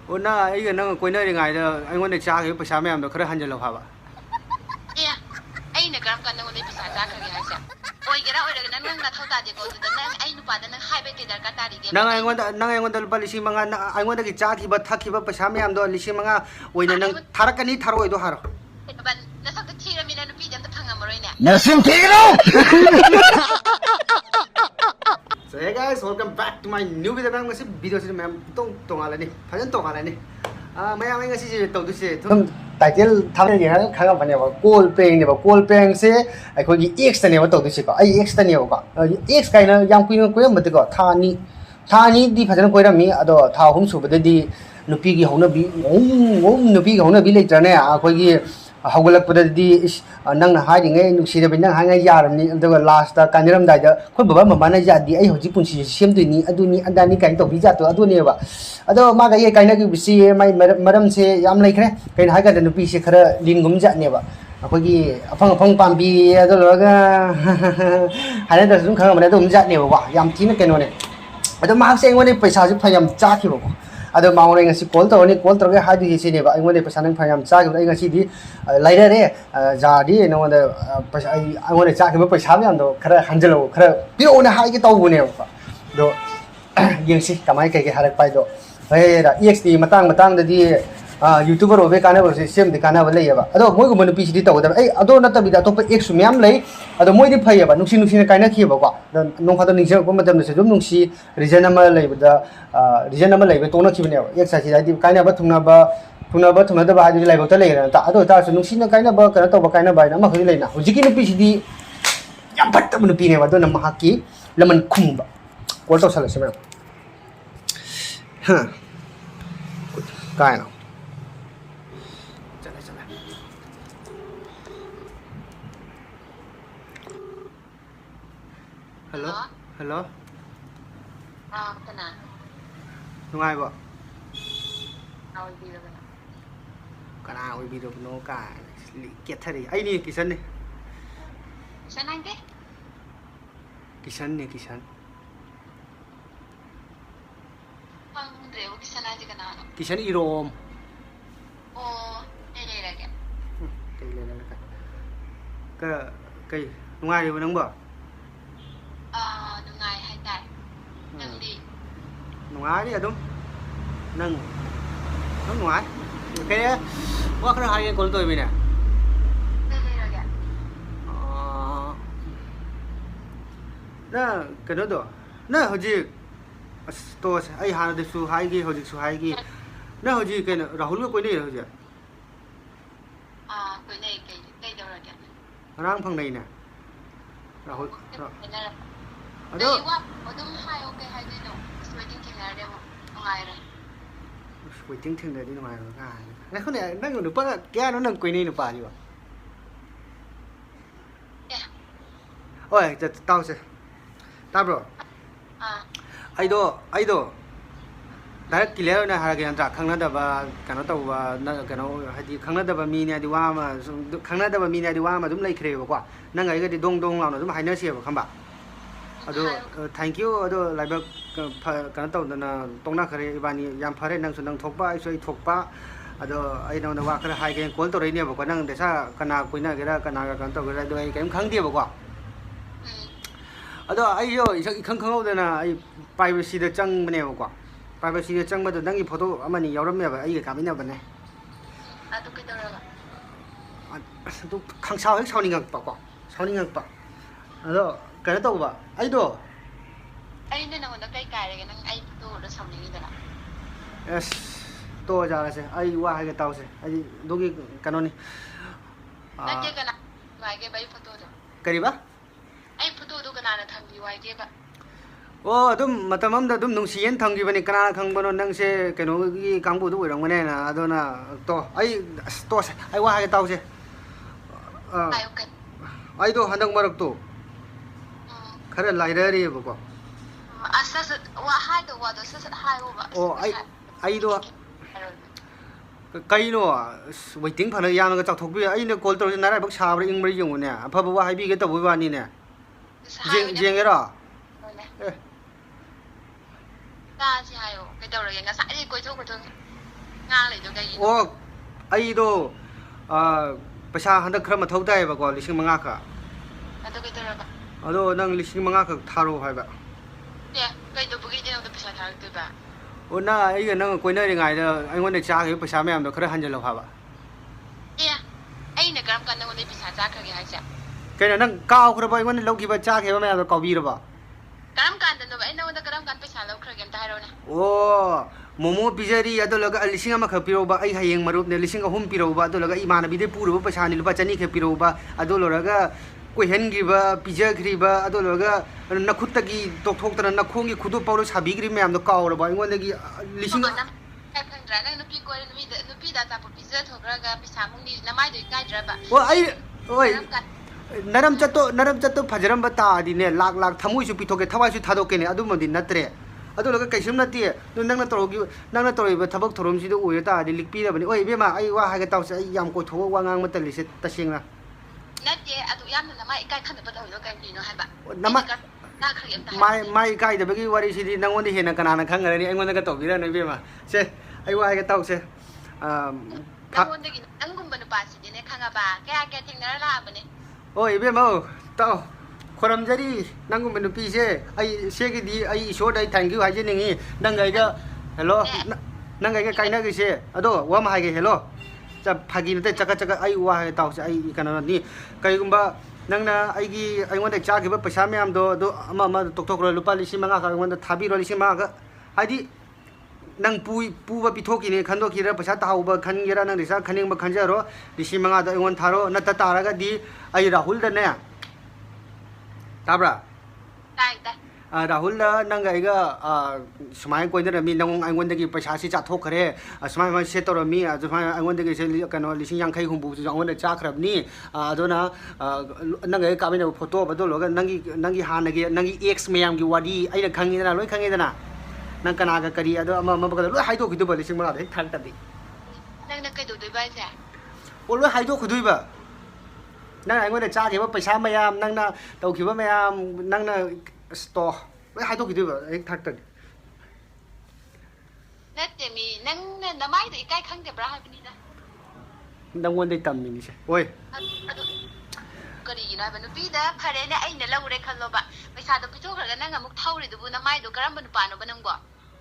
Ona ai ga nang koina ri ngai da ai ngon de cha ge paisa mayam do khara hanjal lo haba ए अइने करम kan nang पैसा जा खगे हाइसे ओइगेरा ओइरगे नang na thau ta de ko da nang ai nu pa da nang hai be ke dar ka ta ri ge nang ai ngon da lupa lisi manga ai ngon da gi cha ki ba thak ki ba paisa mayam do lisi manga oina nang tharakani tharoi do haro ban na sak thi ra mi na nu pi jam ta phang amroi ne Nasim Tigro! So hey guys, welcome back to my new video. Nang ngasi video si ma'am tong ala ni. Phajan tong ala ni. Mayam ngasi si tong du si thum title tham ni ha khang ba ne ba call paying ne ba call paying se ai khoi gi x ta ne ba tong du si ba ai x ta ne ba x kai na yang kui ko yam ba ko tha ni di phajan ko ra mi ado tha hum su ba de di nupi gi hona bi ngom nupi gi hona bi le tra ne a khoi gi haugalak pada di nang na hai ngai nu si da bin nang hai ngai yaram ni aduga last ta kaniram dai da khoi baba mama na ja di ai hoji punsi sem tu ni adu ni anda ni kai to bi ja to adu ne ba ado ma ga ye kai na gi bisi mai maram se yam lai khre kai na ga da nu pi se khara lin gum ja ne ba akhoi gi afang pam bi ado lo ga hai da sum khang ma ne dum ja ne ba yam ti na kai no ne ado ma se ngone paisa ju phayam cha ki ba ada mau orang ngasi call tahu ni call terus ke hadu isi ni, aku ni pesanan payam cak, aku ngasi di lain ni, jadi nama ada pesa, aku ni cak, aku pesa ni ando, kerana hanjalo, kerana dia orang hai kita tahu ni apa, do, yang sih kamai kayak harak pai do, hei, EXT matang tadi YouTuber obe kana boleh sem di kana boleh ya ba, ada moi gumanu PC di tahu, tapi ada nanti bida tu pe X miam lagi, ada moi di pai ya ba, nuksi ni kana kia ba, dan nong kata ningsi aku macam nuksi, jom nuksi reason nama lagi bida reason nama lagi betul nak kibun ya, X sahaja jadi kana ba thungna da ba hadu lagi betul lagi na, tak ada tak nuksi na kana ba kana tahu ba kana ba, nama kau lagi na, ujiki ni PC di yang betul menu pilih ba, tu nama haki, leman kum ba, kau tahu salah sebenarnya, kana. Hello, hello. Kana. Nungai ba? Au bi ra kana. Kana oi bi do no ka. Kiat thari. Ai ni Kisan ni. Sanang ke? Kisan ni Kisan. Pang reu ki sana ji kana. Kisan Irom. Oh, le ra ke. Kai le la ka. Kai nungai ba nang ba? Nungai hai tai. Nang di. Nungai ni adum. Nang nungai. Kai wa khara hai kol toi bi ne. Le ra ke. Na kano do. Na hoji to ai hana de su hai gi hoji su hai gi. Na hoji kai Rahul ko koi ni hoji. Koi nei kai đâu ra ke. Rang phang nei na. Rahul. Ado wa odum hai okay hai de no. Waiting thing ra de mo. Ngai ra. Waiting thing de di ngai ra ka. Na khone nang nu pa kya no nang koi ni nu pa ni ba. Yeah. Oi, tao se. Ta bro. Ai do. Direct clear na har ga ta khangna da ba kana ta ba na kana hadi khangna da ba mi ne di wa ma khangna da ba mi ne di wa ma dum lai khre ba kwa nang ai ga di dong lao na dum hai na se ba kham ba ado thank you ado lai ba kana ta na tong na khare ibani yam phare nang su nang thok ba ai soi thok pa ado ai na wa khare hai ga call to rai ne ba kwa nang de sa kana koina ga ra kana ga kan to ga do ai kem khang dia ba kwa ado ai yo khang da na ai privacy da chang ne ba kwa privacy da chang ba do nang photo amani yauram ya ba ai ga kamina ba ne Ado kai đâu ra ga. 또 강사회 사원인가 봐. 사원인가 봐. 그래서 그래 또 봐. 아이도. Ai nên là nó cây cài này năng ai tu nó xong như thế nào. 에스. 또 잘하세. 아이 와 하게 따오세. 아이 녹이 까노니. Nó chơi cái nào vài cái bấy photo rồi. 그리 봐? Ai photo đâu cái nào là thằng gì vài cái bạn. 좀 마tamamda 좀 농시엔 탕기바니 까나 강바노 낭세 그노기 강부도 이런거네나 아도나 또 아이 또 아이 와 하게 따오세. Ai ok. 아이도 한dag 마락도. 그래 라이브러리 보고. Sasa wa hai đồ wa đồ sasa hai wa. 아이도 Cây nó vậy tiếng phản ứng nó chọc thục bây ấy nó cồn tôi nói bác sao đấy mới dùng nè phải bảo hai bi cái tàu với bạn nè riêng cái đó ta chỉ hay cái tàu rồi cái sai đi quay chỗ của tôi ngang lại đâu cái gì ꯑꯣ ꯑꯩꯗꯣ ꯄꯩꯁꯥ ꯍꯟꯗꯛ ꯈꯔ ꯃꯊꯧ ꯇꯥꯏꯌꯦꯕꯀꯣ 5,000 ꯈꯛ à tôi cái tôi là ꯑꯗꯣ ꯅꯪ 5,000 ꯈꯛ ꯊꯥꯔꯛꯑꯣ ꯍꯥꯏꯕ nè cái tôi bữa cái đâu pizza thằng tôi bà ꯑꯣ ꯅꯪ ꯑꯩꯒ ꯅꯪꯒ ꯀꯣꯏꯅꯔꯤꯉꯩꯗ ꯑꯩꯉꯣꯟꯗ ꯆꯥꯈꯤꯕ ꯄꯩꯁꯥ ꯃꯌꯥꯝꯗꯣ ꯈꯔ ꯍꯟꯖꯤꯜꯂꯣ ꯍꯥꯏꯕ nè anh này cầm cân đâu này pizza giá cái hay sao ꯀꯩꯅꯣ ꯅꯪ ꯀꯥꯎꯈ꯭ꯔꯕ ꯑꯩꯉꯣꯟꯗ ꯂꯧꯈꯤꯕ ꯆꯥꯈꯤꯕ ꯃꯌꯥꯝꯗꯣ ꯀꯥꯎꯕꯤꯔꯕ cầm cân đâu anh đâu cầm cân pizza lâu khởi game tai rồi nè ꯑꯣ ꯃꯣꯃꯣ ꯄꯤꯖꯔꯤ ꯑꯗꯨꯂꯒ 1,000 ꯈꯛ ꯄꯤꯔꯧꯕ ꯑꯩ ꯍꯌꯦꯡ ꯃꯔꯨꯞꯅꯦ 3,000 ꯄꯤꯔꯧꯕ ꯑꯗꯨꯂꯒ ꯏꯃꯥꯟꯅꯕꯤꯗꯩ ꯄꯨꯔꯨꯕ ꯄꯩꯁꯥꯅꯤ ꯂꯨꯄꯥ 200 ꯈꯛ ꯄꯤꯔꯧꯕ ꯑꯗꯨ ꯂꯣꯏꯔꯒ ꯀꯣꯏꯍꯟꯈꯤꯕ ꯄꯤꯖꯈ꯭ꯔꯤꯕ ꯑꯗꯨ ꯂꯣꯏꯔꯒ ꯅꯈꯨꯠꯇꯒꯤ ꯇꯣꯛꯊꯣꯛꯇꯅ ꯅꯈꯣꯡꯒꯤ ꯈꯨꯗꯣꯞ ꯄꯥꯎꯔ ꯁꯥꯕꯤꯈ꯭ꯔꯤꯕ ꯃꯌꯥꯝꯗꯣ ꯀꯥꯎꯔꯕ ꯑꯩꯉꯣꯟꯗꯒꯤ 1,000 cái khăn ra cái nupi coi nupi đã tập pizza thôi cái pizza mung đi năm mai rồi cái rồi bà ꯑꯣ ꯑꯩ ꯍꯣꯏ ꯅꯔꯝꯆꯠꯇꯣ ꯐꯖꯔꯝꯕ ꯇꯥꯔꯗꯤꯅꯦ ꯂꯥꯛ ꯊꯃꯣꯏꯁꯨ ꯄꯤꯊꯣꯛꯀꯦ ꯊꯋꯥꯏꯁꯨ ꯊꯥꯗꯣꯛꯀꯦꯅꯦ ꯑꯗꯨꯃꯗꯤ ꯅꯠꯇ꯭ꯔꯦ ꯑꯗꯨꯂꯒ ꯀꯩꯁꯨꯝ ꯅꯠꯇꯦ ꯑꯗꯨ ꯅꯪꯅ ꯇꯧꯔꯤꯕ ꯊꯕꯛ ꯊꯧꯔꯝꯁꯤꯗ ꯑꯣꯏꯔ ꯇꯥꯔꯗꯤ ꯂꯤꯛꯄꯤꯔꯕꯅꯤ ꯑꯣꯏ ꯏꯕꯦꯝꯃ ꯑꯩ ꯋꯥ ꯍꯥꯏꯒꯦ ꯇꯧꯁꯦ ꯑꯩ ꯌꯥꯝ ꯀꯣꯏꯊꯣꯛꯑ ꯋꯥ ꯉꯥꯡꯕ ꯇꯜꯂꯤꯁꯦ ꯇꯁꯦꯡꯅ nãy adu yam na mai kai khăn được đâu rồi cái gì nó hay bà Nama na khởi game tai mai ꯀꯥꯏꯗꯕꯒꯤ ꯋꯥꯔꯤꯁꯤꯗꯤ ꯅꯪꯉꯣꯟꯗ ꯍꯦꯟꯅ ꯀꯅꯥꯅ ꯈꯪꯒꯅꯤ ꯑꯩꯉꯣꯟꯗꯒ ꯇꯧꯕꯤꯔꯅꯨ ꯏꯕꯦꯝꯃ ꯁꯦ ꯑꯩ ꯋꯥ ꯍꯥꯏꯒꯦ ꯇꯧꯁꯦ nangondagi nangumba nupasidi khanga ba kaya thingnara laabane ꯍꯣꯏ ꯏꯕꯦꯝꯃ ꯇꯥꯎ ꯈꯣꯔꯝꯖꯔꯤ ꯅꯪꯒꯨꯝꯕ ꯅꯨꯄꯤꯁꯦ ꯑꯩ ꯁꯦꯒꯤꯗꯤ ꯑꯩ ꯏꯁꯣꯔꯗ ꯑꯩ ꯊꯦꯡꯛ ꯌꯨ ꯍꯥꯏꯖꯅꯤꯡꯉꯤ ꯅꯪꯒ ꯑꯩꯒ ꯍꯦꯜꯂꯣ ꯅꯪꯒ ꯑꯩꯒ ꯀꯥꯏꯅꯈꯤꯁꯦ ꯑꯗꯣ ꯋꯥ ꯑꯃ ꯍꯥꯏꯒꯦ ꯍꯦꯜꯂꯣ ꯐꯥꯒꯤ ꯅꯠꯇꯦ ꯆꯀꯠ ꯑꯩ ꯋꯥ ꯍꯥꯏꯒꯦ ꯇꯥꯎꯁꯦ ꯑꯩ ꯀꯩꯅꯣꯅꯤ ꯀꯩꯒꯨꯝꯕ ꯅꯪꯅ ꯑꯩꯉꯣꯟꯗ ꯆꯥꯈꯤꯕ ꯄꯩꯁꯥ ꯃꯌꯥꯝꯗꯣ ꯑꯗꯣ ꯑꯃ ꯇꯣꯛꯊꯣꯛꯈ꯭ꯔꯣ ꯂꯨꯄꯥ 5,000 ꯈꯛ ꯑꯩꯉꯣꯟꯗ ꯊꯥꯕꯤꯔꯣ 5,000 ꯈꯛ ꯍꯥꯏꯗꯤ ꯅꯪ ꯄꯨꯕ ꯄꯤꯊꯣꯛꯈꯤꯅꯤ ꯈꯟꯗꯣꯛꯈꯤꯔ ꯄꯩꯁꯥ ꯇꯥꯍꯧꯕ ꯈꯟꯒꯦꯔꯥ ꯅꯪ ꯄꯩꯁꯥ ꯈꯟꯅꯤꯡꯕ ꯈꯟꯖꯔꯣ 5,000ꯗꯣ ꯑꯩꯉꯣꯟꯗ ꯊꯥꯔꯣ ꯅꯠꯇ ꯇꯥꯔꯒꯗꯤ ꯑꯩ ꯔꯥꯍꯨꯜꯗꯅꯦ ꯇꯥꯕ꯭ꯔꯥ tai ꯔꯥꯍꯨꯜꯗ ꯅꯪꯒ ꯑꯩꯒ ꯁꯨꯃꯥꯏꯅ ꯀꯣꯏꯅꯔꯝꯃꯤ ꯅꯪ ꯑꯩꯉꯣꯟꯗꯒꯤ ꯄꯩꯁꯥꯁꯤ ꯆꯥꯊꯣꯛꯈ꯭ꯔꯦ ꯁꯨꯃꯥꯏꯅ ꯁꯦꯠ ꯇꯧꯔꯝꯃꯤ ꯑꯗꯨꯃꯥꯏꯅ ꯑꯩꯉꯣꯟꯗꯒꯤ ꯀꯩꯅꯣ 50,000 ꯍꯨꯝꯐꯨꯁꯨ ꯑꯩꯉꯣꯟꯗ ꯆꯥꯈ꯭ꯔꯕꯅꯤ ꯑꯗꯨꯅ ꯅꯪꯒ ꯑꯩꯒ ꯀꯥꯞꯃꯤꯟꯅꯕ ꯐꯣꯇꯣ ꯑꯗꯨ ꯂꯣꯏꯔꯒ ꯅꯪꯒꯤ ꯍꯥꯟꯅꯒꯤ ꯅꯪꯒꯤ ꯑꯦꯛꯁ ꯃꯌꯥꯝꯒꯤ ꯋꯥꯔꯤ ꯑꯩꯅ ꯈꯪꯉꯤꯗꯅ ꯂꯣꯏ ꯈꯪꯉꯤꯗꯅ ꯅꯪ ꯀꯅꯥꯒ ꯀꯔꯤ ꯑꯗꯣ ꯑꯃꯒ ꯂꯣꯏ ꯍꯥꯏꯗꯣꯛꯈꯤꯗꯣꯏꯕ 5,000ꯗꯣ ꯍꯦꯛ ꯊꯥꯔꯛꯇꯕꯗꯤ nangna kai doi ba ja ꯑꯣ ꯂꯣꯏ ꯍꯥꯏꯗꯣꯛꯈꯤꯗꯣꯏꯕ ꯅꯪ ꯑꯩꯉꯣꯟꯗ ꯆꯥꯈꯤꯕ ꯄꯩꯁా ꯃꯌꯥꯝ ꯅꯪꯅ ꯇꯧꯈꯤꯕ ꯃꯌꯥꯝ ꯅꯪꯅ ꯇꯣ ꯂꯣꯏ ꯍꯥꯏꯗꯣꯛꯈꯤꯗꯣꯏꯕ ꯍꯦꯛ ꯊꯥꯔꯛꯇꯕꯗꯤ natte mi nangna namai doi kai khangde bra habni da ꯅꯪꯉꯣꯟꯗꯩ ꯇꯝꯃꯤꯅꯤꯁꯦ ꯍꯣꯏ adu kari na ba nupi da phare ne aina laure khallo ba paisa do pithokhrga nang amuk thauri dubu namai do karamba nupano ba nangbo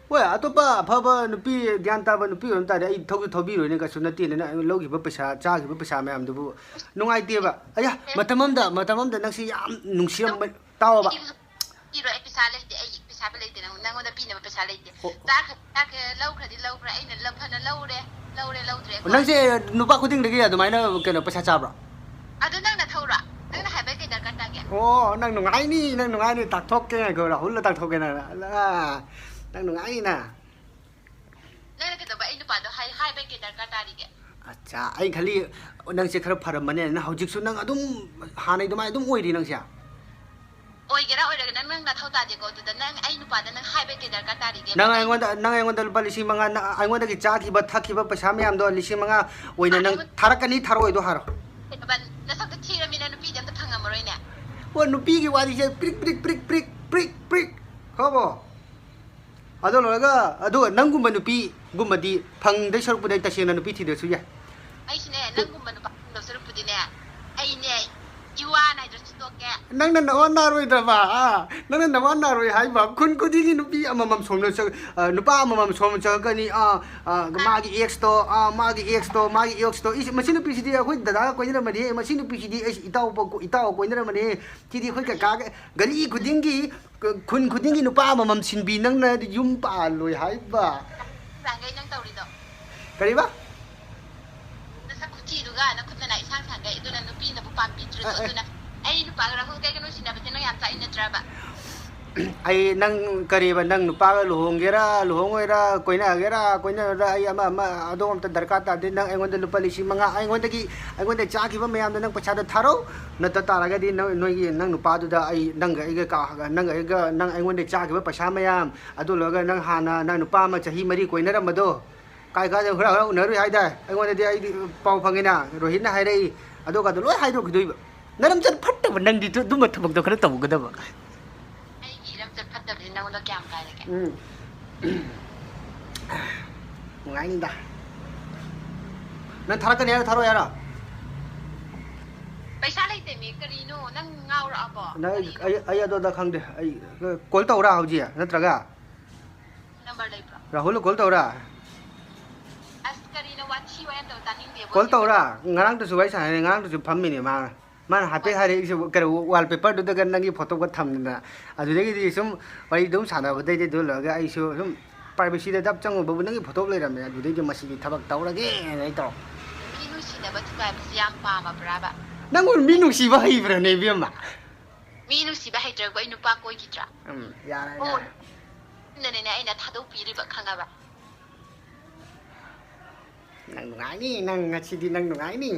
ꯍꯣꯏ ꯑꯇꯣꯞꯄ ꯑꯐꯕ ꯅꯨꯄꯤ ꯒ꯭ꯌꯥꯟ ꯇꯥꯕ ꯅꯨꯄꯤ ꯑꯣꯏꯕ ꯇꯥꯔꯗꯤ ꯑꯩ ꯊꯧꯕꯤꯔꯣꯏꯅꯦ ꯀꯩꯁꯨ ꯅꯠꯇꯦꯅ ꯂꯧꯈꯤꯕ ꯄꯩꯁꯥ ꯆꯥꯈꯤꯕ ꯄꯩꯁꯥ ꯃꯌꯥꯝꯗꯨꯕꯨ ꯅꯨꯡꯉꯥꯏꯇꯦꯕ ꯑꯌꯥ ꯃꯇꯝ ꯑꯃꯗ ꯅꯪꯁꯤ ꯌꯥꯝ ꯅꯨꯡꯁꯤꯔꯝꯕ ꯇꯥꯎꯕ iro ai pisa lete ai pisa ba lete nangonda pina ba pisa lete ta laukhadi laukhra aina lamphana laure laudre ꯅꯪꯁꯦ ꯅꯨꯄꯥ ꯈꯨꯗꯤꯡꯗꯒꯤ ꯑꯗꯨꯃꯥꯏꯅ ꯀꯩꯅꯣ ꯄꯩꯁꯥ ꯆꯥꯕ꯭ꯔꯥ adu nangna thaura nangna haiba ke darkar ta ge ꯑꯣ ꯅꯪ ꯅꯨꯡꯉꯥꯏꯅꯤ ꯇꯥꯛꯊꯣꯛꯀꯦ ꯉꯥꯏꯈꯣ ꯔꯥꯍꯨꯜꯗ ꯇꯥꯛꯊꯣꯛꯀꯦ ꯅꯪ ꯅꯨꯡꯉꯥꯏꯅꯤꯅ nangna ke da ba ai nupa do haiba ke darkar ta ri ge ꯑꯠꯆꯥ ꯑꯩ ꯈꯜꯂꯤ ꯅꯪꯁꯦ ꯈꯔ ꯐꯔꯝꯕꯅꯦ ꯅꯪ ꯍꯧꯖꯤꯛꯁꯨ ꯅꯪ ꯑꯗꯨꯝ ꯍꯥꯟꯅꯩ ꯑꯗꯨꯃꯥꯏꯅ ꯑꯗꯨꯝ ꯑꯣꯏꯔꯤ ꯅꯪꯁꯦ oigera oiraga nangna thau ta de ko du da nang ai nupa da nang haiba ke darkar ta ri ge ꯅꯪ ꯑꯩꯉꯣꯟꯗ ꯂꯨꯄꯥ 5,000 ꯑꯩꯉꯣꯟꯗꯒꯤ ꯆꯥꯈꯤꯕ ꯊꯛꯈꯤꯕ ꯄꯩꯁꯥ ꯃꯌꯥꯝꯗꯣ 5,000 ꯑꯣꯏꯅ ꯅꯪ ꯊꯥꯔꯛꯀꯅꯤ ꯊꯥꯔꯛꯑꯣꯏꯗꯣ ꯍꯥꯏꯔꯣ ba nasak ta thiramina nupi da ta phangamoroi ne ꯍꯣꯏ ꯅꯨꯄꯤꯒꯤ ꯋꯥꯔꯤꯁꯦ ꯄ꯭ꯔꯤꯛ ꯈꯪꯉꯕꯣ ꯑꯗꯨ ꯂꯣꯏꯔꯒ ꯑꯗꯨꯒ ꯅꯪꯒꯨꯝꯕ ꯅꯨꯄꯤꯒꯨꯝꯕꯗꯤ ꯐꯪꯗꯩ ꯁꯔꯨꯛꯄꯨꯗꯤ ꯇꯁꯦꯡꯅ ꯅꯨꯄꯤ ꯊꯤꯗ꯭ꯔꯁꯨ ꯌꯥꯏ ai sine nangumba nupa do sarupudi ne ai ne iwa na do stoke ꯅꯪꯅ ꯅꯋꯥꯟꯅꯔꯣꯏꯗ꯭ꯔꯕ ꯅꯪꯅ ꯅꯋꯥꯟꯅꯔꯣꯏ ꯍꯥꯏꯕ ꯈꯨꯟ ꯈꯨꯗꯤꯡꯒꯤ ꯅꯨꯄꯤ ꯑꯃꯃꯝ ꯁꯣꯝꯅ ꯅꯨꯄꯥ ꯑꯃꯃꯝ ꯁꯣꯝꯅ ꯆꯠꯀꯅꯤ ꯃꯥꯒꯤ ꯑꯦꯛꯁꯇꯣ ꯃꯁꯤ ꯅꯨꯄꯤꯁꯤꯗꯤ ꯑꯩꯈꯣꯏ ꯗꯗꯥꯒ ꯀꯣꯏꯅꯔꯝꯃꯅꯤ ꯃꯁꯤ ꯅꯨꯄꯤꯁꯤꯗꯤ ꯑꯩ ꯏꯇꯥꯎ ꯀꯣꯏꯅꯔꯝꯃꯅꯤ ꯁꯤꯗꯤ ꯑꯩꯈꯣꯏ ꯀꯀꯥꯒ ꯒꯂꯤ ꯈꯨꯗꯤꯡꯒꯤ ꯈꯨꯟ ꯈꯨꯗꯤꯡꯒꯤ ꯅꯨꯄꯥ ꯑꯃꯃꯝ ꯁꯤꯟꯕꯤ ꯅꯪꯅ ꯌꯨꯝ ꯄꯥꯜꯂꯣꯏ ꯍꯥꯏꯕ sangai nang taurido ꯀꯔꯤꯕ nasak kuchi duga na khutna na isang sangai iduna nupi na bu pampi tru iduna ai nupa ga rahul kai kanu sinaba tino yam ta ina traba ꯑꯩ ꯅꯪ ꯀꯔꯤꯕ ꯅꯪ ꯅꯨꯄꯥꯒ ꯂꯨꯍꯣꯡꯒꯦꯔꯥ ꯂꯨꯍꯣꯡꯉꯣꯏꯔꯥ ꯀꯣꯏꯅꯒꯦꯔꯥ ꯑꯩ ꯑꯃ ꯑꯗꯣ ꯑꯝꯇ ꯗꯔꯀꯥꯔ ꯇꯥꯗꯦ ꯅꯪ ꯑꯩꯉꯣꯟꯗ ꯂꯨꯄꯥ 5,000 ꯑꯩꯉꯣꯟꯗ ꯆꯥꯈꯤꯕ ꯃꯌꯥꯝꯗꯣ ꯅꯪ ꯄꯩꯁꯥꯗꯣ ꯊꯥꯔꯣ ꯅꯠꯇ ꯇꯥꯔꯒꯗꯤ ꯅꯣꯏꯒꯤ ꯅꯪ ꯅꯨꯄꯥꯗꯨꯗ ꯑꯩ ꯅꯪ ꯑꯩꯉꯣꯟꯗ ꯆꯥꯈꯤꯕ ꯄꯩꯁꯥ ꯃꯌꯥꯝ ꯑꯗꯨ ꯂꯣꯏꯔꯒ ꯅꯪ ꯍꯥꯟꯅ ꯅꯪ ꯅꯨꯄꯥ ꯑꯃ ꯆꯍꯤ 3 ꯀꯣꯏꯅꯔꯝꯕꯗꯣ ꯀꯥꯏꯗ ꯍꯨꯔꯥ ꯎꯅꯔꯨꯏ ꯍꯥꯏꯗꯥꯏ ꯑꯩꯉꯣꯟꯗꯗꯤ ꯑꯩꯗꯤ ꯄꯥꯎ ꯐꯪꯉꯤꯅ ꯔꯣꯍꯤꯠꯅ ꯍꯥꯏꯔꯛꯏ ꯑꯗꯨꯒ ꯂꯣꯏ ꯍꯥꯏꯗꯣꯛꯈꯤꯗꯣꯏꯕ ꯅꯔꯝꯆꯠ ꯐꯠꯇꯕ ꯅꯪꯗꯤ ꯑꯗꯨꯝꯕ ꯊꯕꯛꯇꯣ ꯈꯔ ꯇꯧꯒꯗꯕ ai iram chat phat da nang da kyam kai ge nungay ninda Nang tharakan ya tharo ya. Paisa leite mi karino nang ngaura abo. Na ay ado da khang de ay call taura hauji natraga. Number leibra. Rahul call taura. As karino wachi wa endo taning de. Call taura ngarang to subai sa ngarang to phammi ni ma. Man happy hari isu kar wallpaper do da nangi photo ko thamna. Adu de gi sum wai dum sana ba de do la ga isu sum privacy da dap chang ba nangi photo le ram adu de masi thabak taura ge ai to. Mi nu sina ba tukai siam pa ma braba. Nang un minu si ba hi bra ne bi ma. Mi nu si ba hai tra ko inu pa ko gi tra. Ya ra. Oh. Ne aina thado pi ri ba khanga ba. Nang ngai ni nang ngachi di nang ngai ni.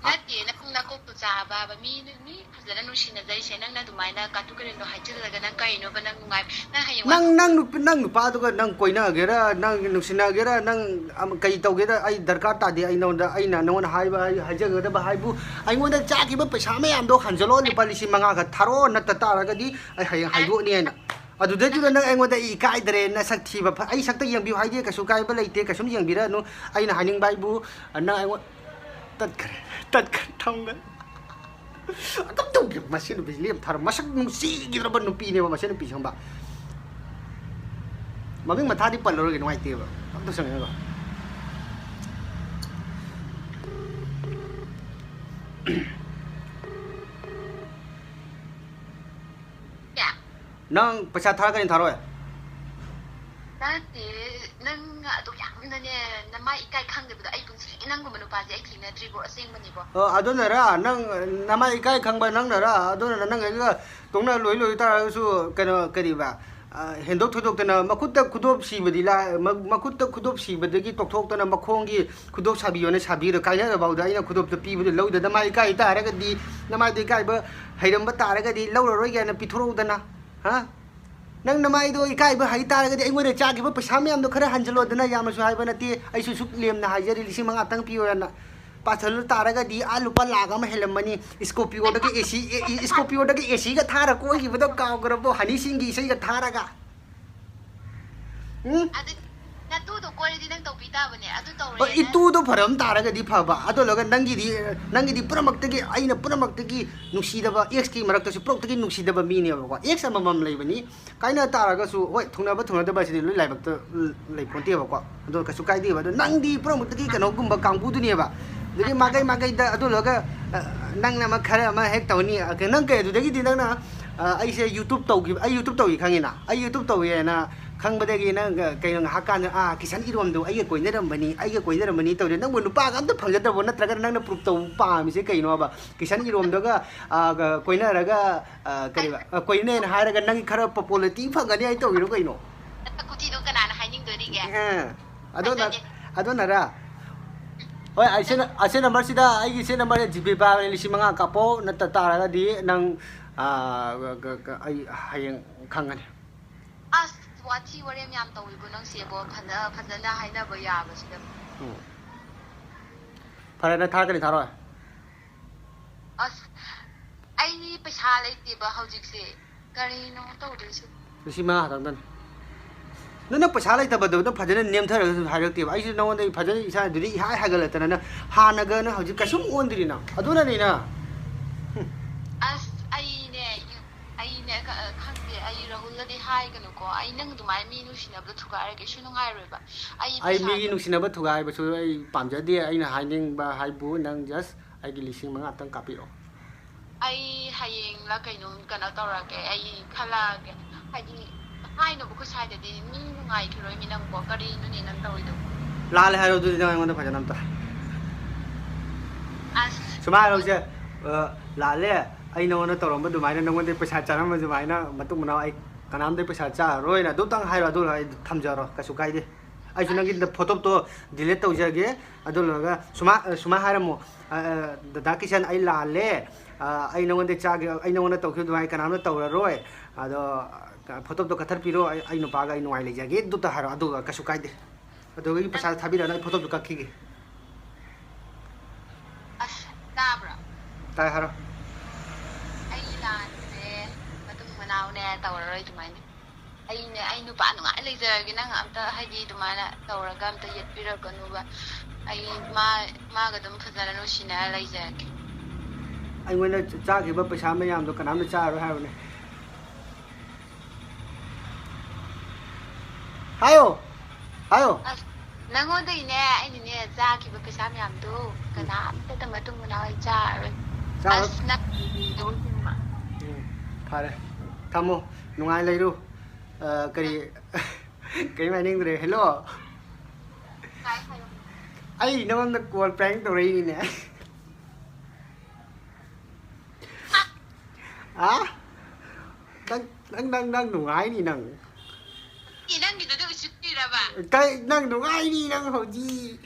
Nati na kung nako tu sa ba mi phajana nu sina dai se nang na dumai na ka tu kare no hai chira ga nang kai no ba nang ngai na hai nang pa to nang koina gera nang nusina gera nang kai to gera ai darkar ta de ai no da ai na no na hai ba hai ja ga da ba hai bu ai ngo da cha ki ba paisa me am do khanjalo ni palisi manga ga tharo na ta ta ra ga di ai hai bu ni na adu de ju nang ai ngo da I kai dre na sak thi ba ai sak ta yang bi hai de ka su kai ba leite ka sum yang bi ra no ai na haning bai bu na ai ngo tat thong ga Aku tahu dia masih nubi liam thar masak nusi gitu ba nupi ne ba masih nupi sang ba maming matha di pal ro ge noi te ba aku sang ga ya nang paisa thar ka ni tharo Nati nang adu yang na ne na mai kai khang de ba ai kun se nang ko manu pa je ai thina tri bo asing mani bo adona ra nang namai kai khang ba nang ra adona nang ga tongna loi ta su kano kari ba hendok thodok tana makutta khudop si badi la makutta khudop si badagi tokthok tana makhongi khudop sabi yone sabi ra kai na ba da ina khudop to pi bu lo da namai kai ta ra ga di namai de kai ba hairam ba ta ra ga di lo ro ga na pithoro dana ha nang namai do ikai ba hai ta ga di ai ngore cha gi ba paisa me am do khara hanjalo dana ya ma su hai ba na ti ai su suk lem na hai jari lisi manga tang pi ora na पाथल तारगा दी आ लुपा लागा म हेलमनी Scorpio दगे AC गा थारा कोई gi बदो काव गरबो हनी सिंगी सई गा थारागा adu na tu do ko ri nang to pi ta bane adu to ba itu do pharam taраga di phaba ado loga nangi di pramak tagi aina pramak tagi nusi daba ex ki marak to su prok tagi nusi daba mi ne ba ex amam lei bani kaina taраga su hoi thungna ba si loi lai bak to lei ponte ba ko ado ka su kai di ba do nang di pramak tagi kano gumba kangbu du ne ba jadi magai da adu loga nang na ma khara ma hek tawni ka nang ke du dagi di nang na ai se youtube tau gi ai youtube tau gi khangina ai youtube tau ye na khang ba dagi na kai nang hakan a kisan irom do ai ko ne ram bani tau de nang bu pa ga am to phang da bo na tra ga nang na proof tau pa mi se kai no ba kisan irom do ga ko na ra ga kai ba ko ne na ha ra ga nang khara popularity phang ga ni ai tau gi ro kai no ku ti do kana na hai ning do ri ge ado na ra Oi, ase number sida ai gi se number GP ba ni lisi manga kapo na ta ta ra di nang ai hayang khangani as wachi wore myam to wi bu nang se bo phana hai na ba ya ba sida phara na thar ka ni tharo as ai ni paisa lai ti ba haujik se kari no to de se lisi manga dang dan nana paisa lai ta ba do na phajana nem thar ha rak ti ba ai no dai phajana isa duri hai ha ga la ta na ha na ga na hojik kasum on diri na aduna ni na as ai ne khang de ai rahul la de hai ga no ko ai nang du mai mi nu sina ba thu ga ra ke shu no ngai roi ba ai mi nu sina ba thu ga ba su ai pam ja de ai na hai ning ba hai bu nang just ai gi lising manga tang kapi ro ai hayeng la kai no kana ta ra ke ai khala ke ai di hai no bu ko sai de mi nu ngai ki roi mi nang ko kari nu ni nang ta oi do la le ha ro du nang ngon phajana ta as suma ro je la le ai no na torom ba du mai na ngon de paisa cha na ma du mai na matung mana ai kanam de paisa cha roi na du tang hai ra du ai tham ja ro ka su kai de ai su nang gi photo to delete tau ja ge adu lo ga suma ha ra mo da kisan ai la le ai ngon de cha ge ai ngon na tau khu du ai kanam na tau ra roi ado photo to kathar piro ai no pa ga ai no ai le ja ge du ta ha ra adu ka su kai de adu gi paisa thabi ra na photo du ka ki ge as tabra tai ha ra ai la se matung manau ne ta roi tu mai ne ꯑꯩ ꯅꯨꯄꯥ ꯅꯨꯡꯉꯥꯏ ꯂꯩꯖꯔꯒꯦ ꯅꯪ ꯑꯝꯇ ꯍꯥꯏꯗꯤ ꯑꯗꯨꯃꯥꯏꯅ ꯇꯧꯔꯒ ꯑꯝꯇ ꯌꯦꯠꯄꯤꯔꯛꯀꯅꯨꯕ ꯑꯩ ꯃꯥꯒ ꯑꯗꯨꯝ ꯐꯖꯅ ꯅꯨꯡꯁꯤꯅꯔ ꯂꯩꯖꯔꯒꯦ ꯑꯩꯉꯣꯟꯗ ꯆꯥꯈꯤꯕ ꯄꯩꯁꯥ ꯃꯌꯥꯝꯗꯣ ꯀꯅꯥꯝꯇ ꯆꯥꯔꯣꯏ ꯍꯥꯏꯕꯅꯦ ꯍꯥꯏꯌꯣ ꯑꯁ ꯅꯪꯉꯣꯟꯗꯒꯤꯅꯦ ꯑꯩꯅꯅꯦ ꯆꯥꯈꯤꯕ ꯄꯩꯁꯥ ꯃꯌꯥꯝꯗꯣ ꯀꯅꯥꯝꯇ ꯃꯇꯨꯡ ꯃꯅꯥꯎ ꯑꯩ ꯆꯥꯔꯔꯣꯏ ꯑꯁ ꯅꯪ ꯐꯔꯦ ꯊꯝꯃꯣ ꯅꯨꯡꯉꯥꯏ ꯂꯩꯔꯨ ꯀꯔꯤ ꯍꯥꯏꯅꯤꯡꯗ꯭ꯔꯦ ꯍꯦꯜꯂꯣ ꯑꯩ ꯅꯉꯣꯟꯗ ꯀꯣꯜ ꯄ꯭ꯔꯦꯡ ꯇꯧꯔꯛꯏꯅꯤꯅꯦ ꯅꯪ ꯅꯨꯡꯉꯥꯏꯅꯤ ꯅꯪ ꯅꯪꯒꯤꯗꯨꯗ ꯎꯁꯤꯠꯇ꯭ꯔꯤꯔꯕ ꯅꯪ ꯅꯨꯡꯉꯥꯏꯅꯤ ꯅꯪ ꯍꯧꯖꯤꯛ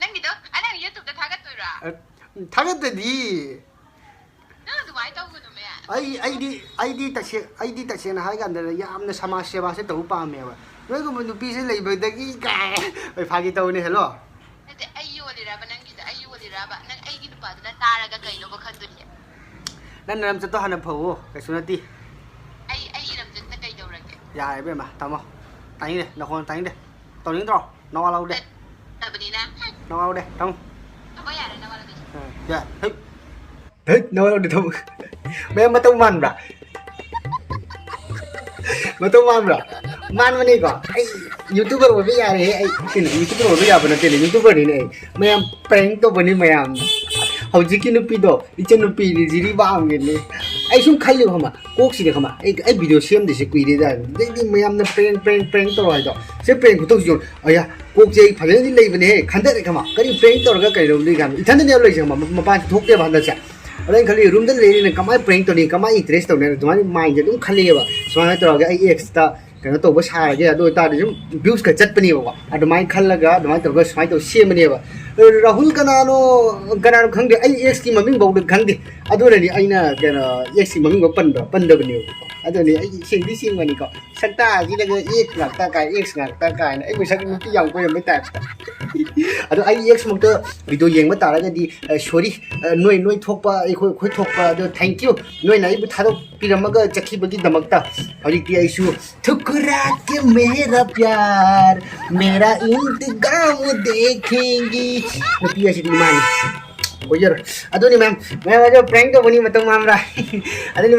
ꯅꯪꯒꯤꯗꯣ ꯅꯪ ꯌꯨꯇꯨꯕꯇ ꯊꯥꯒꯠꯇꯣꯏꯔꯣ ꯊꯥꯒꯠꯇꯗꯤ ꯅꯪ ꯑꯗꯨꯃꯥꯏꯅ ꯇꯧꯒꯅꯨꯃꯦ ꯑꯩꯗꯤ ꯇꯁꯦꯡꯅ ꯍꯥꯏ ꯀꯥꯟꯗ ꯌꯥꯝꯅ ꯁꯃꯥꯖ ꯁꯦꯕꯥꯁꯦ ꯇꯧꯕ ꯄꯥꯝꯃꯦꯕ ꯅꯣꯏꯒꯨꯝꯕ ꯅꯨꯄꯤꯁꯦ ꯂꯩꯕꯗꯒꯤ ꯀꯥꯏ ꯐꯥꯒꯤ ꯇꯧꯅꯤ ꯍꯦꯜꯂꯣ ꯅꯠꯇꯦ ꯑꯩ ꯌꯣꯜꯂꯤꯔꯕ ꯅꯪꯒꯤꯗ ꯑꯩ ꯌꯣꯜꯂꯤꯔꯕ ꯅꯪ ꯑꯩꯒꯤ ꯅꯨꯄꯥꯗꯨꯅ ꯇꯥꯔꯒ ꯀꯩꯅꯣꯕ ꯈꯟꯗꯣꯏꯁꯦ ꯅꯪ ꯅꯔꯝ ꯆꯠꯇꯣ ꯍꯥꯟꯅ ꯐꯧꯋꯣ ꯀꯩꯁꯨ ꯅꯠꯇꯦ ꯑꯩ ꯏꯔꯝꯆꯠꯅ ꯀꯩꯗꯧꯔꯒꯦ ꯌꯥꯔꯦ ꯏꯕꯦꯝꯃ ꯊꯝꯃꯣ ꯇꯥꯅꯤꯡꯗꯦ ꯅꯈꯣꯟ ꯇꯥꯅꯤꯡꯗꯦ ꯇꯧꯅꯤꯡꯗ꯭ꯔꯣ ꯅꯋꯥ ꯂꯧꯗꯦ ꯇꯕꯅꯤꯅ ꯅꯋꯥ ꯂꯧꯗꯦ ꯊꯝꯃꯣ ꯊꯝꯃꯣ ꯌꯥꯔꯦ ꯅꯋꯥ ꯂꯧꯗꯦ ꯌꯥ ꯅꯋꯥ ꯂꯧꯗꯦ ꯊꯝꯃꯣ ꯃꯌꯥꯝ ꯃꯇꯧ ꯃꯥꯟꯕ꯭ꯔꯥ ꯃꯇꯧ ꯃꯥꯟꯕ꯭ꯔꯥ ꯃꯥꯟꯕꯅꯤꯀꯣ ꯑꯩ ꯌꯨꯇꯨꯕꯔ ꯑꯣꯏꯕ ꯌꯥꯔꯦ ꯑꯩ ꯀꯩꯅꯣ ꯌꯨꯇꯨꯕꯔ ꯑꯣꯏꯕ ꯌꯥꯕ ꯅꯠꯇꯦꯅꯦ ꯌꯨꯇꯨꯕꯔꯅꯤꯅꯦ ꯑꯩ ꯃꯌꯥꯝ ꯄ꯭ꯔꯦꯡ ꯇꯧꯕꯅꯤ ꯃꯌꯥꯝ ꯍꯧꯖꯤꯛꯀꯤ ꯅꯨꯄꯤꯗꯣ ꯏꯆꯟ ꯅꯨꯄꯤꯗꯤ ꯖꯤꯔꯤ ꯄꯥꯝꯒꯅꯤ ꯑꯩ ꯁꯨꯝ ꯈꯜꯂꯦꯕ ꯈꯪꯕ ꯀꯣꯛꯁꯤꯗ ꯈꯪꯕ ꯑꯩ ꯚꯤꯗꯤꯑꯣ ꯁꯦꯝꯗꯣꯏꯁꯦ ꯀꯨꯏꯔꯦꯗ ꯑꯗꯩꯗꯤ ꯃꯌꯥꯝꯅ ꯄ꯭ꯔꯦꯡ ꯇꯧꯔꯣ ꯍꯥꯏꯗꯣ ꯁꯤ ꯄ꯭ꯔꯦꯡ ꯈꯨꯇꯧꯁꯤꯁꯨ ꯑꯌꯥ ꯀꯣꯛꯁꯦ ꯑꯩ ꯐꯖꯅꯗꯤ ꯂꯩꯕꯅꯦꯍꯦ ꯈꯟꯗꯔꯦ ꯈꯪꯕ ꯀꯔꯤ ꯄ꯭ꯔꯦꯡ ꯇꯧꯔꯒ ꯀꯩꯗꯧꯗꯣꯏ ꯀꯥꯟꯗ ꯏꯊꯟꯗꯅꯦꯕ ꯂꯩꯁꯦ ꯈꯪꯕ ꯃꯄꯥꯟ ꯊꯣꯛꯇꯦꯕ ꯍꯟꯗꯛꯁꯦ ꯑꯗ ꯑꯩꯅ ꯈꯜꯂꯤ ꯔꯨꯝꯗ ꯂꯩꯔꯤꯅ ꯀꯃꯥꯏꯅ ꯄ꯭ꯔꯦꯡ ꯇꯧꯅꯤ ꯀꯃꯥꯏꯅ ꯏꯟꯇꯔꯦꯁ ꯇꯧꯅꯤ ꯑꯗꯨꯃꯥꯏꯅ ꯃꯥꯏꯟꯁꯦ ꯑꯗꯨꯝ ꯈꯜꯂꯤꯑꯕ ꯁꯨꯃꯥꯏꯅ ꯇꯧꯔꯒ ꯑꯩ ꯑꯦꯛꯁꯇ ꯀꯩꯅꯣ ꯇꯧꯕ ꯁꯥꯔꯒꯦ ꯑꯗꯨ ꯑꯣꯏꯇꯥꯔꯗꯤ ꯁꯨꯝ ꯚ꯭ꯌꯨꯁꯀ ꯆꯠꯄꯅꯦꯕꯀꯣ ꯑꯗꯨꯃꯥꯏꯅ ꯈꯜꯂꯒ ꯑꯗꯨꯃꯥꯏꯅ ꯇꯧꯔꯒ ꯁꯨꯃꯥꯏꯅ ꯇꯧꯔ ꯁꯦꯝꯕꯅꯦꯕ ꯔꯥꯍꯨꯜ ꯀꯅꯥꯅꯣ ꯈꯪꯗꯦ ꯑꯩ ꯑꯦꯛꯁꯀꯤ ꯃꯃꯤꯡꯐꯥꯎꯗ ꯈꯪꯗꯦ ꯑꯗꯨꯅꯅꯤ ꯑꯩꯅ ꯀꯩꯅꯣ ꯑꯦꯛꯁꯀꯤ ꯃꯃꯤꯡꯐꯥꯎ ꯄꯟꯗꯕꯅꯦꯕꯀꯣ ꯑꯗꯨꯅꯤ ꯑꯩ ꯁꯦꯡꯗꯤ ꯁꯦꯡꯕꯅꯤꯀꯣ ꯁꯛꯇꯥꯁꯤꯗꯒ ꯑꯦꯛꯁ ꯉꯥꯛꯇ ꯀꯥꯏ ꯑꯦꯛꯁ ꯉꯥꯛꯇ ꯀꯥꯏꯅ ꯑꯩ ꯃꯁꯛ ꯅꯨꯄꯤ ꯌꯥꯝ ꯀꯣꯏꯔꯝꯕꯩ ꯇꯥꯏꯞꯇ ꯑꯗꯣ ꯑꯩ ꯑꯦꯛꯁꯃꯛꯇ ꯚꯤꯗꯤꯑꯣ ꯌꯦꯡꯕ ꯇꯥꯔꯒꯗꯤ ꯁꯣꯔꯤ ꯅꯣꯏ ꯊꯣꯛꯄ ꯑꯩꯈꯣꯏ ꯊꯣꯛꯄ ꯑꯗꯣ ꯊꯦꯡꯛ ꯌꯨ ꯅꯣꯏꯅ ꯑꯩꯕꯨ ꯊꯥꯗꯣꯛꯄꯤꯔꯝꯃꯒ ꯆꯠꯈꯤꯕꯒꯤꯗꯃꯛꯇ ꯍꯧꯖꯤꯛꯇꯤ ꯑꯩꯁꯨ ठुकरा के मेरा प्यार मेरा इंतकाम देखेंगी नुपी ꯑꯁꯤꯗꯤ ꯏꯃꯥꯅꯤ ꯑꯣꯏꯖꯔꯣꯏ ꯑꯗꯨꯅꯤ ꯃꯌꯥꯝ ꯑꯗꯣ ꯄ꯭ꯔꯦꯡ ꯇꯧꯕꯅꯤ ꯃꯇꯝ ꯃꯥꯡꯕ꯭ꯔꯥ ꯑꯗꯨꯅꯤ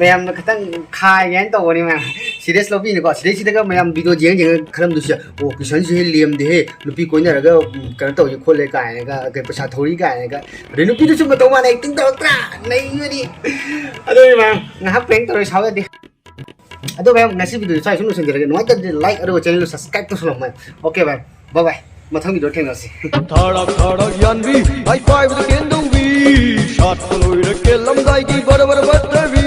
ꯃꯌꯥꯝꯅ ꯈꯤꯇꯪ ꯈꯥꯏꯒꯦꯅ ꯇꯧꯕꯅꯤ ꯃꯌꯥꯝ ꯁꯤꯔꯤꯌꯁ ꯂꯧꯕꯤꯅꯤꯀꯣ ꯁꯤꯗꯩꯁꯤꯗꯒ ꯃꯌꯥꯝ ꯚꯤꯗꯤꯑꯣ ꯌꯦꯡꯉ ꯈꯜꯂꯝꯗꯣꯏꯁꯦ ꯑꯣ ꯀꯤꯁꯟꯁꯦ ꯂꯦꯝꯗꯦꯍꯦ ꯅꯨꯄꯤ ꯀꯣꯏꯅꯔꯒ ꯀꯩꯅꯣ ꯇꯧꯏ ꯈꯣꯠꯂꯦ ꯀꯥꯏꯅꯒ ꯄꯩꯁꯥ ꯊꯧꯔꯤ ꯀꯥꯏꯅꯒ ꯑꯗꯩ ꯅꯨꯄꯤꯗꯨꯁꯨ ꯃꯇꯧ ꯃꯥꯟꯅ ꯑꯦꯛꯇꯤꯡ ꯇꯧꯔꯛꯇ꯭ꯔꯥ ꯅꯩꯕꯅꯤ ꯑꯗꯨꯅꯤ ꯉꯥꯏꯍꯥꯛ ꯄ꯭ꯔꯦꯡ ꯇꯧꯔ ꯁꯥꯎꯌꯥꯗꯦ ꯑꯗꯣ ꯉꯁꯤ ꯚꯤꯗꯤꯑꯣ ꯁ꯭ꯋꯥꯏ ꯁꯨꯝ ꯂꯣꯏꯁꯤꯟꯖꯔꯒꯦ ꯅꯨꯡꯉꯥꯏꯇ꯭ꯔꯗꯤ ꯂꯥꯏꯛ ꯑꯗꯨꯒ ꯆꯦꯅꯦꯜꯗꯨ ꯁꯕꯁꯀ꯭ꯔꯥꯏꯕ ꯇꯧꯁꯜꯂꯝꯃꯣ ꯑꯣꯀꯦ ꯕꯥꯏ ꯕꯥꯏ ꯃꯊꯪ ꯚꯤꯗꯤꯑꯣ ꯊꯦꯡꯅꯔꯁꯤ ꯊꯥꯔꯛ ꯌꯥꯟꯕꯤ ꯍꯥꯏ ꯄꯥꯏꯕꯗ ꯀꯦꯟꯗꯧꯕꯤ ꯁꯥꯠꯄ ꯂꯣꯏꯔꯛꯀꯦ ꯂꯝꯗꯥꯏꯒꯤ ꯕꯔꯕꯔ ꯕꯠꯇꯕꯤ